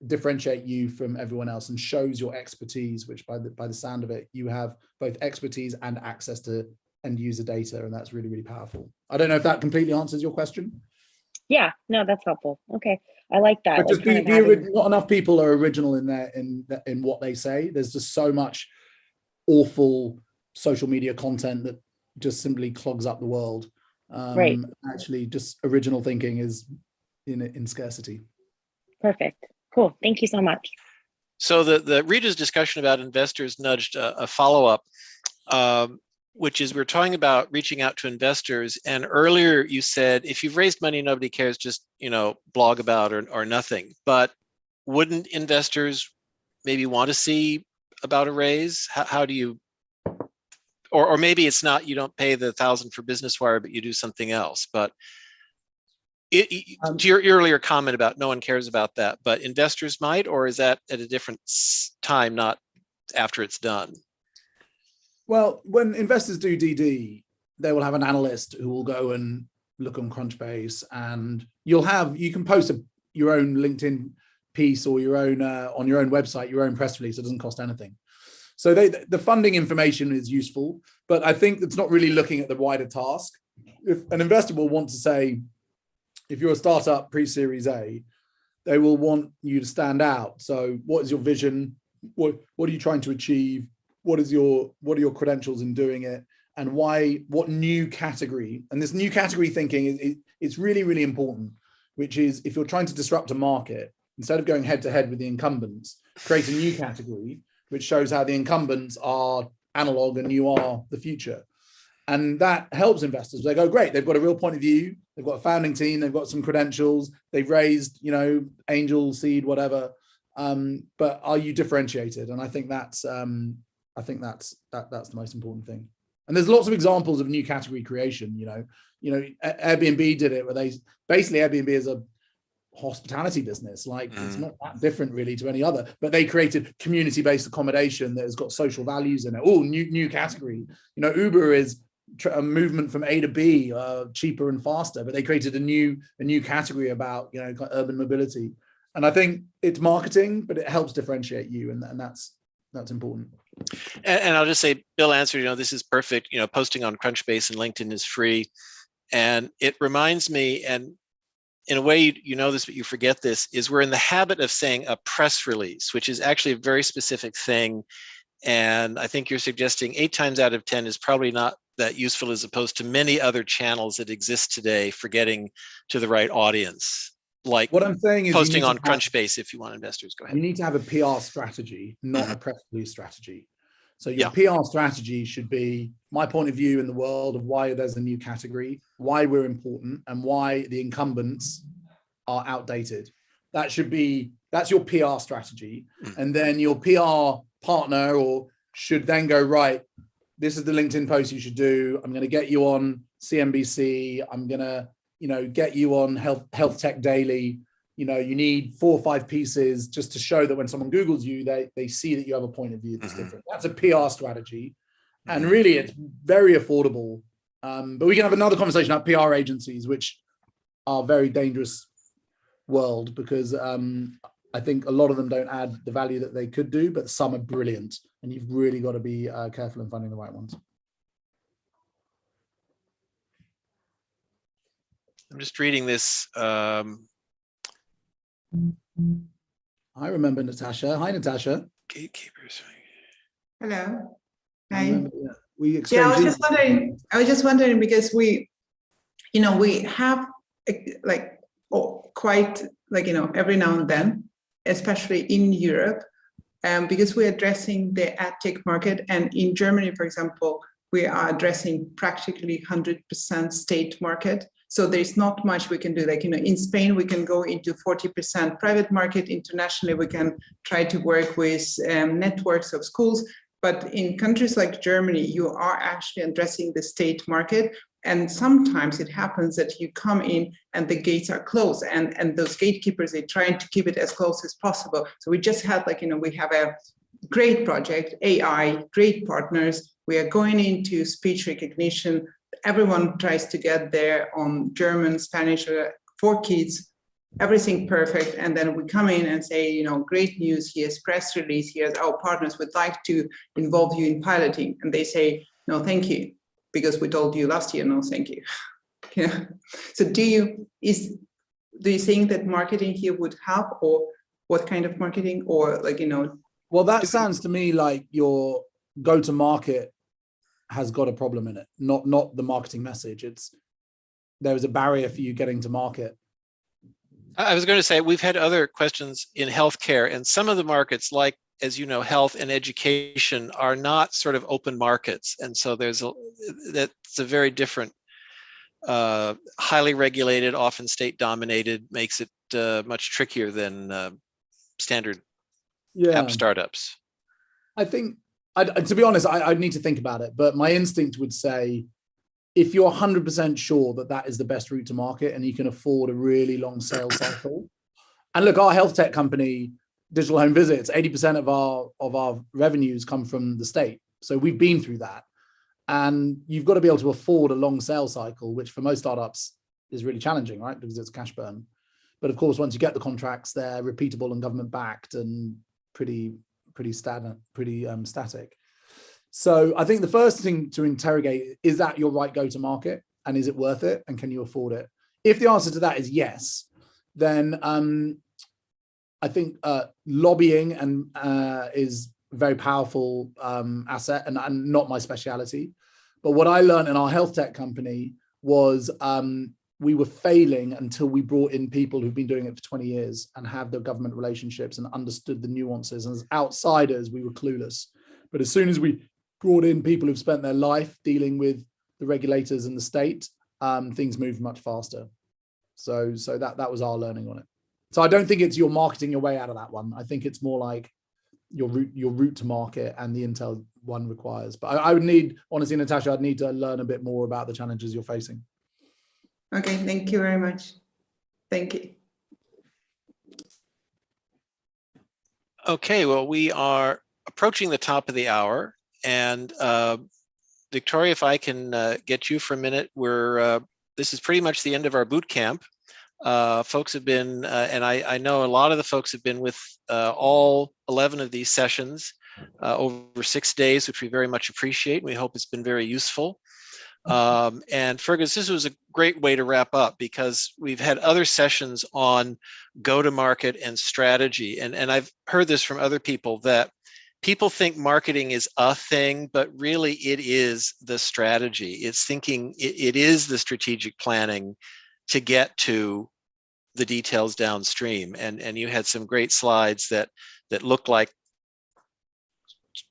differentiate you from everyone else and shows your expertise, which by the sound of it, you have both expertise and access to end user data, and that's really, really powerful. I don't know if that completely answers your question. Yeah, no, that's helpful. Okay, I like that. But just not enough people are original in what they say. There's just so much awful social media content that just simply clogs up the world. Right. Actually, just original thinking is in scarcity. Perfect. Cool. Thank you so much. So the Rita's discussion about investors nudged a follow-up, which is we're talking about reaching out to investors. And earlier you said, if you've raised money, nobody cares, just, blog about or nothing. But wouldn't investors maybe want to see about a raise? How do you, or maybe it's not, you don't pay the $1,000 for Business Wire, but you do something else. But To your earlier comment about no one cares about that, but investors might, or is that at a different time, not after it's done? Well, when investors do DD, they will have an analyst who will go and look on Crunchbase, and you can post your own LinkedIn piece or your own on your own website, your own press release. It doesn't cost anything. So the funding information is useful, but I think it's not really looking at the wider task. If an investor will want to say, if you're a startup pre-Series A, they will want you to stand out. So what is your vision? What are you trying to achieve? What are your credentials in doing it? And what new category? And this new category thinking it's really, really important, which is if you're trying to disrupt a market, instead of going head to head with the incumbents, create a new category, which shows how the incumbents are analog and you are the future. And that helps investors. They go, great, they've got a real point of view. They've got a founding team. They've got some credentials. They've raised, angel, seed, whatever. But are you differentiated? And I think that's the most important thing. And there's lots of examples of new category creation. Airbnb did it, where Airbnb is a hospitality business. It's not that different really to any other, but they created community-based accommodation that has got social values in it. Oh, new category. Uber is a movement from A to B, cheaper and faster, but they created a new category about urban mobility. And I think it's marketing, but it helps differentiate you, and that's important. And I'll just say, Bill answered, this is perfect. Posting on Crunchbase and LinkedIn is free. And it reminds me, and in a way, this, but you forget this, is we're in the habit of saying a press release, which is actually a very specific thing. And I think you're suggesting 8 times out of 10 is probably not that useful, as opposed to many other channels that exist today for getting to the right audience. Like what I'm saying is posting on Crunchbase if you want investors. Go ahead. You need to have a PR strategy, not a press release strategy. So your PR strategy should be my point of view in the world of why there's a new category, why we're important, and why the incumbents are outdated. That's your PR strategy. And then your PR partner should then go, right, this is the LinkedIn post you should do. I'm going to get you on CNBC. I'm going to, get you on Health Tech Daily. You need 4 or 5 pieces just to show that when someone Googles you, they see that you have a point of view that's different. That's a PR strategy. And really, it's very affordable. But we can have another conversation about PR agencies, which are very dangerous world, because I think a lot of them don't add the value that they could do, but some are brilliant. And you've really got to be careful in finding the right ones. I'm just reading this. I remember Natasha. Hi, Natasha. Gatekeepers. Hello. Hi. We exchanged. I was just wondering because we have quite every now and then, especially in Europe, because we're addressing the ad tech market, and in Germany, for example, we are addressing practically 100% state market. So there's not much we can do. In Spain, we can go into 40% private market. Internationally, we can try to work with networks of schools. But in countries like Germany, you are actually addressing the state market. And sometimes it happens that you come in and the gates are closed, and those gatekeepers, they're trying to keep it as close as possible. So we just had we have a great project, AI, great partners. We are going into speech recognition. Everyone tries to get there on German, Spanish, for kids, everything perfect. And then we come in and say, great news, here's press release, here's our partners would like to involve you in piloting. And they say, no, thank you, because we told you last year, no, thank you. So do you think that marketing here would help, or what kind of marketing, or Well, that sounds to me like your go-to-market has got a problem in it, not the marketing message. There is a barrier for you getting to market. I was going to say, we've had other questions in healthcare, and some of the markets, like, as you know, health and education, are not sort of open markets. And so that's a very different, highly regulated, often state dominated, makes it much trickier than standard app startups. I think, to be honest, I'd need to think about it, but my instinct would say if you're 100% sure that that is the best route to market and you can afford a really long sales cycle. And look, our health tech company, Digital Home Visits, 80% of our revenues come from the state. So we've been through that. And you've got to be able to afford a long sales cycle, which for most startups is really challenging, right? Because it's cash burn. But of course, once you get the contracts, they're repeatable and government backed and pretty static. So I think the first thing to interrogate, is that your right go-to-market? And is it worth it? And can you afford it? If the answer to that is yes, then I think lobbying and is a very powerful asset and not my speciality. But what I learned in our health tech company was we were failing until we brought in people who've been doing it for 20 years and have the government relationships and understood the nuances. And as outsiders, we were clueless. But as soon as we brought in people who've spent their life dealing with the regulators and the state, things moved much faster. So that was our learning on it. So I don't think it's you're marketing your way out of that one. I think it's more like your route to market and the intel one requires. But I would need, honestly, Natasha, I'd need to learn a bit more about the challenges you're facing. Okay, thank you very much. Thank you. Okay, well, we are approaching the top of the hour. And Victoria, if I can get you for a minute, this is pretty much the end of our boot camp. Folks have been, and I know a lot of the folks have been with all 11 of these sessions over 6 days, which we very much appreciate. We hope it's been very useful. And Fergus, this was a great way to wrap up because we've had other sessions on go-to-market and strategy. And I've heard this from other people that people think marketing is a thing, but really it is the strategy. It's thinking, it is the strategic planning to get to the details downstream. And you had some great slides that look like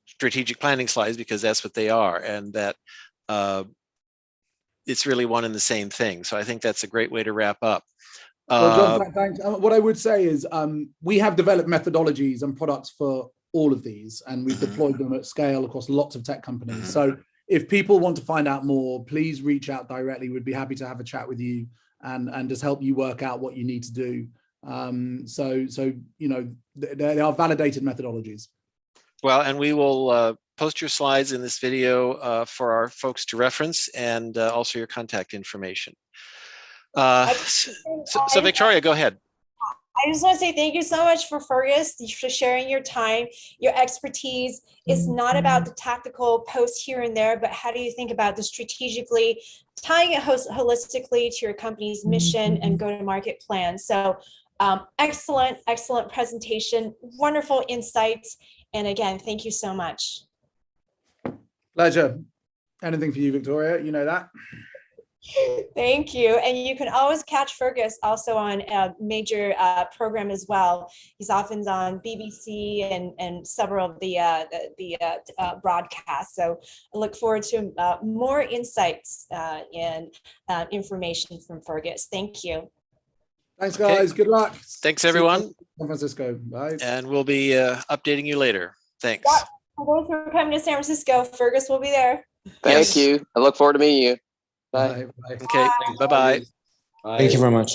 strategic planning slides because that's what they are. And that it's really one and the same thing. So I think that's a great way to wrap up. Well, John, thanks. What I would say is we have developed methodologies and products for all of these, and we've deployed them at scale across lots of tech companies. So if people want to find out more, please reach out directly. We'd be happy to have a chat with you and just help you work out what you need to do. So you know, they are validated methodologies. Well, and we will post your slides in this video for our folks to reference, and also your contact information. So Victoria, go ahead. I just want to say thank you so much for Fergus, for sharing your time, your expertise. It's not about the tactical post here and there, but how do you think about the strategically tying it holistically to your company's mission and go-to-market plan. So excellent presentation, wonderful insights. And again, thank you so much. Pleasure. Anything for you, Victoria, you know that. Thank you. And you can always catch Fergus also on a major program as well. He's often on BBC and several of the broadcasts. So I look forward to more insights and information from Fergus. Thank you. Thanks, guys. Okay. Good luck. Thanks, everyone. San Francisco. Bye. And we'll be updating you later. Thanks. Yeah. Thanks for coming to San Francisco. Fergus will be there. Thank you. I look forward to meeting you. Bye. Okay. Bye-bye. Thank you very much.